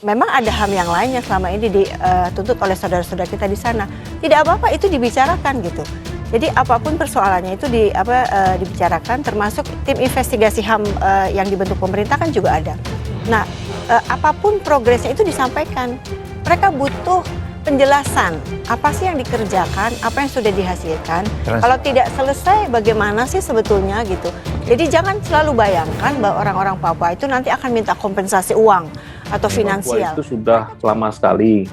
memang ada HAM yang lain yang selama ini dituntut oleh saudara-saudara kita di sana. Tidak apa-apa itu dibicarakan gitu. Jadi apapun persoalannya itu dibicarakan, termasuk tim investigasi HAM yang dibentuk pemerintah kan juga ada. Nah, apapun progresnya itu disampaikan. Mereka butuh penjelasan apa sih yang dikerjakan, apa yang sudah dihasilkan. Kalau tidak selesai bagaimana sih sebetulnya gitu. Jadi jangan selalu bayangkan bahwa orang-orang Papua itu nanti akan minta kompensasi uang atau finansial. Papua itu sudah lama sekali.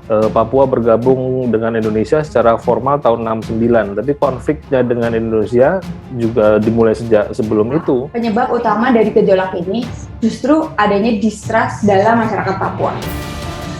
Papua bergabung dengan Indonesia secara formal tahun 69, tapi konfliknya dengan Indonesia juga dimulai sejak sebelum itu. Penyebab utama dari gejolak ini justru adanya distrust dalam masyarakat Papua.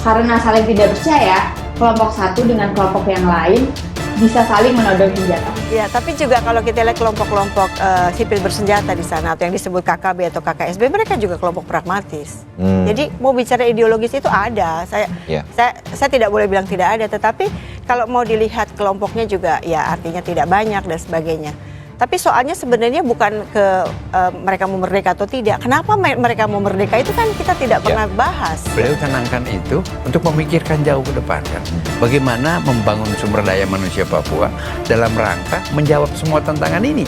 Karena saling tidak percaya, kelompok satu dengan kelompok yang lain bisa saling menodong senjata. Ya, tapi juga kalau kita lihat kelompok-kelompok sipil bersenjata di sana atau yang disebut KKB atau KKSB, mereka juga kelompok pragmatis. Jadi mau bicara ideologis itu ada. Saya tidak boleh bilang tidak ada, tetapi kalau mau dilihat kelompoknya juga ya artinya tidak banyak dan sebagainya. Tapi soalnya sebenarnya bukan ke mereka mau merdeka atau tidak. Kenapa mereka mau merdeka itu kan kita tidak pernah bahas. Beliau canangkan itu untuk memikirkan jauh ke depan kan. Bagaimana membangun sumber daya manusia Papua dalam rangka menjawab semua tantangan ini.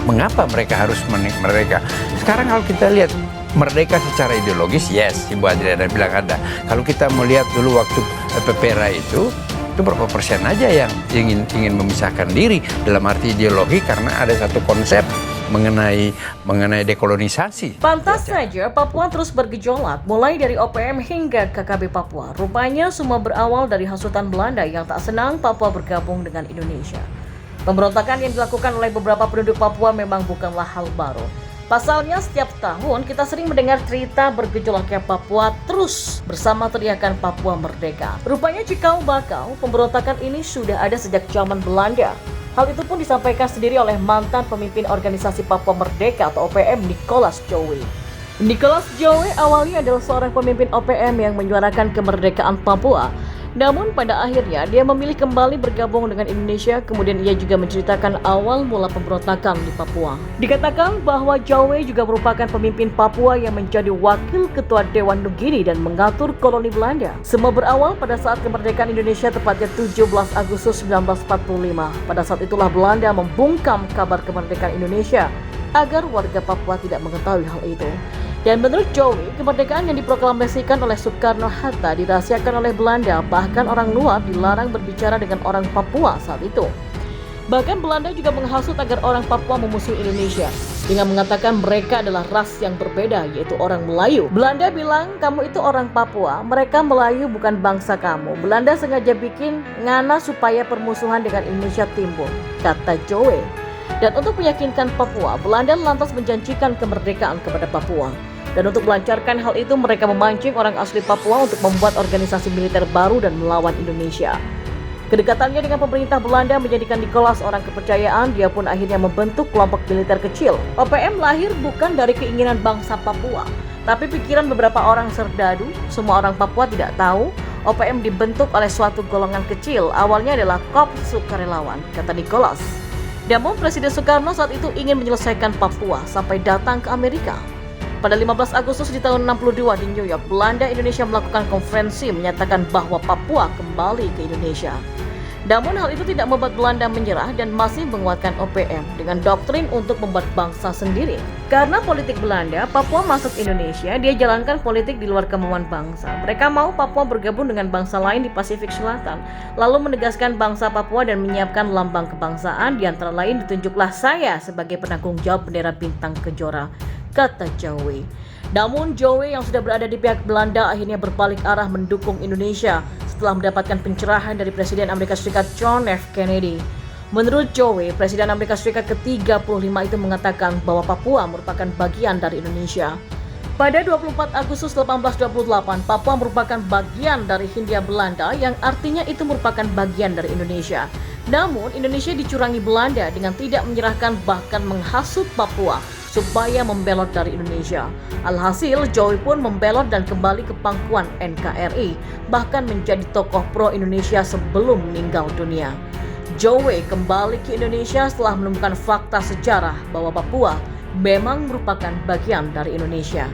Mengapa mereka harus merdeka? Sekarang kalau kita lihat merdeka secara ideologis, yes, Ibu Adriana bilang ada. Kalau kita melihat dulu waktu PPRA itu berapa persen aja yang ingin memisahkan diri dalam arti ideologi karena ada satu konsep mengenai dekolonisasi. Pantas saja Papua terus bergejolak mulai dari OPM hingga KKB Papua. Rupanya semua berawal dari hasutan Belanda yang tak senang Papua bergabung dengan Indonesia. Pemberontakan yang dilakukan oleh beberapa penduduk Papua memang bukanlah hal baru. Pasalnya setiap tahun kita sering mendengar cerita bergejolaknya Papua terus bersama teriakan Papua Merdeka. Rupanya cikal bakal pemberontakan ini sudah ada sejak zaman Belanda. Hal itu pun disampaikan sendiri oleh mantan pemimpin organisasi Papua Merdeka atau OPM Nicholas Jowe. Nicholas Jowe awalnya adalah seorang pemimpin OPM yang menyuarakan kemerdekaan Papua. Namun pada akhirnya dia memilih kembali bergabung dengan Indonesia, kemudian ia juga menceritakan awal mula pemberontakan di Papua. Dikatakan bahwa Jowe juga merupakan pemimpin Papua yang menjadi wakil ketua Dewan Nugini dan mengatur koloni Belanda. Semua berawal pada saat kemerdekaan Indonesia tepatnya 17 Agustus 1945. Pada saat itulah Belanda membungkam kabar kemerdekaan Indonesia agar warga Papua tidak mengetahui hal itu. Dan menurut Jowe, kemerdekaan yang diproklamasikan oleh Soekarno-Hatta dirahasiakan oleh Belanda, bahkan orang luar dilarang berbicara dengan orang Papua saat itu. Bahkan Belanda juga menghasut agar orang Papua memusuhi Indonesia dengan mengatakan mereka adalah ras yang berbeda, yaitu orang Melayu. Belanda bilang, kamu itu orang Papua, mereka Melayu bukan bangsa kamu. Belanda sengaja bikin ngana supaya permusuhan dengan Indonesia timbul, kata Jowe. Dan untuk meyakinkan Papua, Belanda lantas menjanjikan kemerdekaan kepada Papua. Dan untuk melancarkan hal itu, mereka memancing orang asli Papua untuk membuat organisasi militer baru dan melawan Indonesia. Kedekatannya dengan pemerintah Belanda menjadikan Nicholas orang kepercayaan. Dia pun akhirnya membentuk kelompok militer kecil. OPM lahir bukan dari keinginan bangsa Papua, tapi pikiran beberapa orang serdadu. Semua orang Papua tidak tahu OPM dibentuk oleh suatu golongan kecil. Awalnya adalah Korps Sukarelawan, kata Nicholas. Namun Presiden Soekarno saat itu ingin menyelesaikan Papua sampai datang ke Amerika. Pada 15 Agustus di tahun 62 di New York, Belanda Indonesia melakukan konferensi menyatakan bahwa Papua kembali ke Indonesia. Namun hal itu tidak membuat Belanda menyerah dan masih menguatkan OPM dengan doktrin untuk membuat bangsa sendiri. Karena politik Belanda, Papua masuk Indonesia, dia jalankan politik di luar kemauan bangsa. Mereka mau Papua bergabung dengan bangsa lain di Pasifik Selatan, lalu menegaskan bangsa Papua dan menyiapkan lambang kebangsaan, di antara lain ditunjuklah saya sebagai penanggung jawab bendera bintang kejora, kata Jowe. Namun Jowe yang sudah berada di pihak Belanda akhirnya berbalik arah mendukung Indonesia setelah mendapatkan pencerahan dari Presiden Amerika Serikat John F. Kennedy. Menurut Jowe, Presiden Amerika Serikat ke-35 itu mengatakan bahwa Papua merupakan bagian dari Indonesia. Pada 24 Agustus 1828, Papua merupakan bagian dari Hindia Belanda yang artinya itu merupakan bagian dari Indonesia. Namun, Indonesia dicurangi Belanda dengan tidak menyerahkan bahkan menghasut Papua supaya membelot dari Indonesia. Alhasil, Jowe pun membelot dan kembali ke pangkuan NKRI, bahkan menjadi tokoh pro-Indonesia sebelum meninggal dunia. Jowe kembali ke Indonesia setelah menemukan fakta sejarah bahwa Papua memang merupakan bagian dari Indonesia.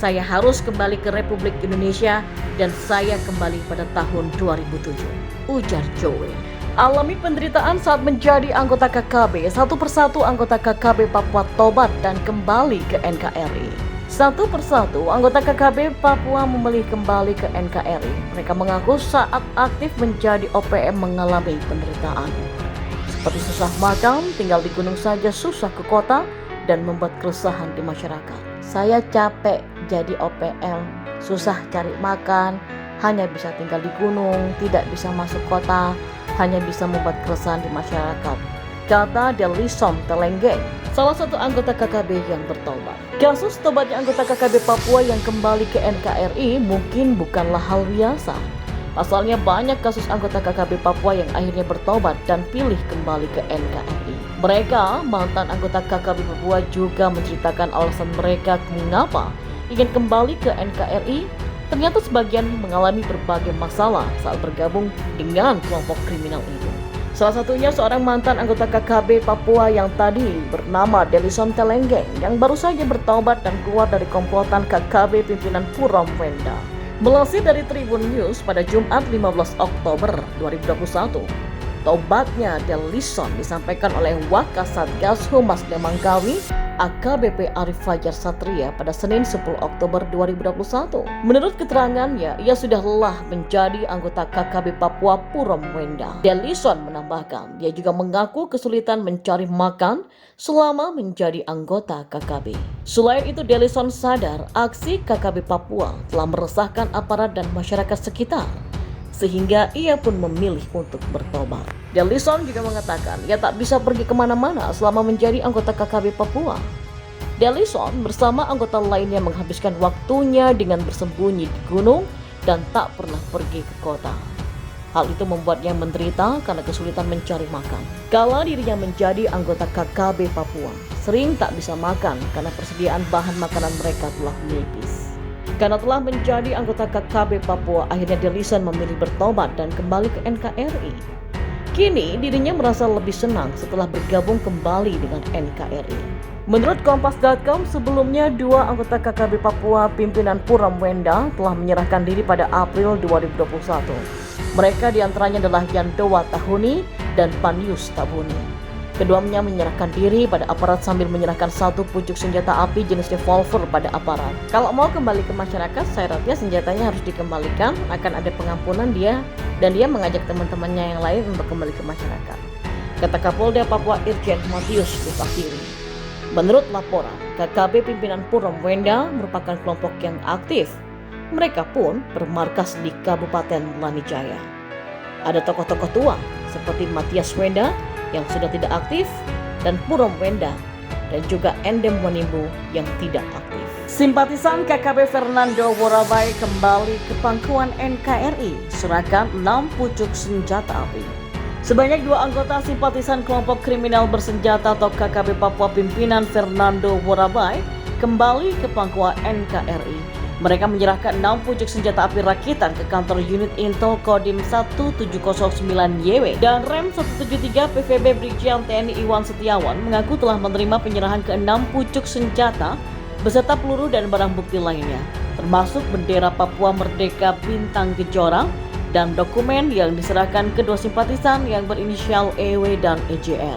saya harus kembali ke Republik Indonesia dan saya kembali pada tahun 2007, ujar Joe. Alami penderitaan saat menjadi anggota KKB, satu persatu anggota KKB Papua tobat dan kembali ke NKRI. Satu persatu anggota KKB Papua memilih kembali ke NKRI. Mereka mengaku saat aktif menjadi OPM mengalami penderitaan. Seperti susah makan, tinggal di gunung saja susah ke kota, dan membuat keresahan di masyarakat. Saya capek jadi OPM, susah cari makan, hanya bisa tinggal di gunung, tidak bisa masuk kota, hanya bisa membuat keresahan di masyarakat, kata Delison Telenggeng, salah satu anggota KKB yang bertobat. Kasus tobatnya anggota KKB Papua yang kembali ke NKRI mungkin bukanlah hal biasa. Pasalnya banyak kasus anggota KKB Papua yang akhirnya bertobat dan pilih kembali ke NKRI. Mereka, mantan anggota KKB Papua, juga menceritakan alasan mereka mengapa ingin kembali ke NKRI. Ternyata sebagian mengalami berbagai masalah saat bergabung dengan kelompok kriminal itu. Salah satunya seorang mantan anggota KKB Papua yang tadi bernama Delison Telenggeng yang baru saja bertobat dan keluar dari komplotan KKB pimpinan Puram Wenda. Melansir dari Tribun News pada Jumat 15 Oktober 2021, tobatnya Delison disampaikan oleh Wakasatgas Humas Demangkawi AKBP Arif Fajar Satria pada Senin 10 Oktober 2021. Menurut keterangannya, ia sudah lelah menjadi anggota KKB Papua Puram Wenda. Delison menambahkan, dia juga mengaku kesulitan mencari makan selama menjadi anggota KKB. Selain itu, Delison sadar aksi KKB Papua telah meresahkan aparat dan masyarakat sekitar, sehingga ia pun memilih untuk bertobat. Delison juga mengatakan ia tak bisa pergi kemana-mana selama menjadi anggota KKB Papua. Delison bersama anggota lainnya menghabiskan waktunya dengan bersembunyi di gunung dan tak pernah pergi ke kota. Hal itu membuatnya menderita karena kesulitan mencari makan. Kala dirinya menjadi anggota KKB Papua, sering tak bisa makan karena persediaan bahan makanan mereka telah menipis. Karena telah menjadi anggota KKB Papua, akhirnya Delison memilih bertobat dan kembali ke NKRI. Kini dirinya merasa lebih senang setelah bergabung kembali dengan NKRI. Menurut Kompas.com, sebelumnya dua anggota KKB Papua pimpinan Puram Wenda telah menyerahkan diri pada April 2021. Mereka diantaranya adalah Yandowa Tahuni dan Panius Tabuni. Keduanya menyerahkan diri pada aparat sambil menyerahkan satu pucuk senjata api jenis revolver pada aparat. Kalau mau kembali ke masyarakat, syaratnya senjatanya harus dikembalikan, akan ada pengampunan dia, dan dia mengajak teman-temannya yang lain untuk kembali ke masyarakat, kata Kapolda Papua Irjen Matius Kusakiri. Menurut laporan, KKB pimpinan Puram Wenda merupakan kelompok yang aktif. Mereka pun bermarkas di Kabupaten Lanijaya. Ada tokoh-tokoh tua seperti Matias Wenda yang sudah tidak aktif, dan Puram Wenda, dan juga Endem Wanimbu yang tidak aktif. Simpatisan KKB Fernando Worabai kembali ke pangkuan NKRI, serahkan 6 pucuk senjata api. Sebanyak 2 anggota simpatisan kelompok kriminal bersenjata atau KKB Papua pimpinan Fernando Worabai kembali ke pangkuan NKRI. Mereka menyerahkan 6 pucuk senjata api rakitan ke kantor unit Intel Kodim 1709YW dan Rem 173 PVB Brigjen TNI Iwan Setiawan mengaku telah menerima penyerahan ke-6 pucuk senjata beserta peluru dan barang bukti lainnya, termasuk bendera Papua Merdeka Bintang Kejora dan dokumen yang diserahkan kedua simpatisan yang berinisial EW dan EJR.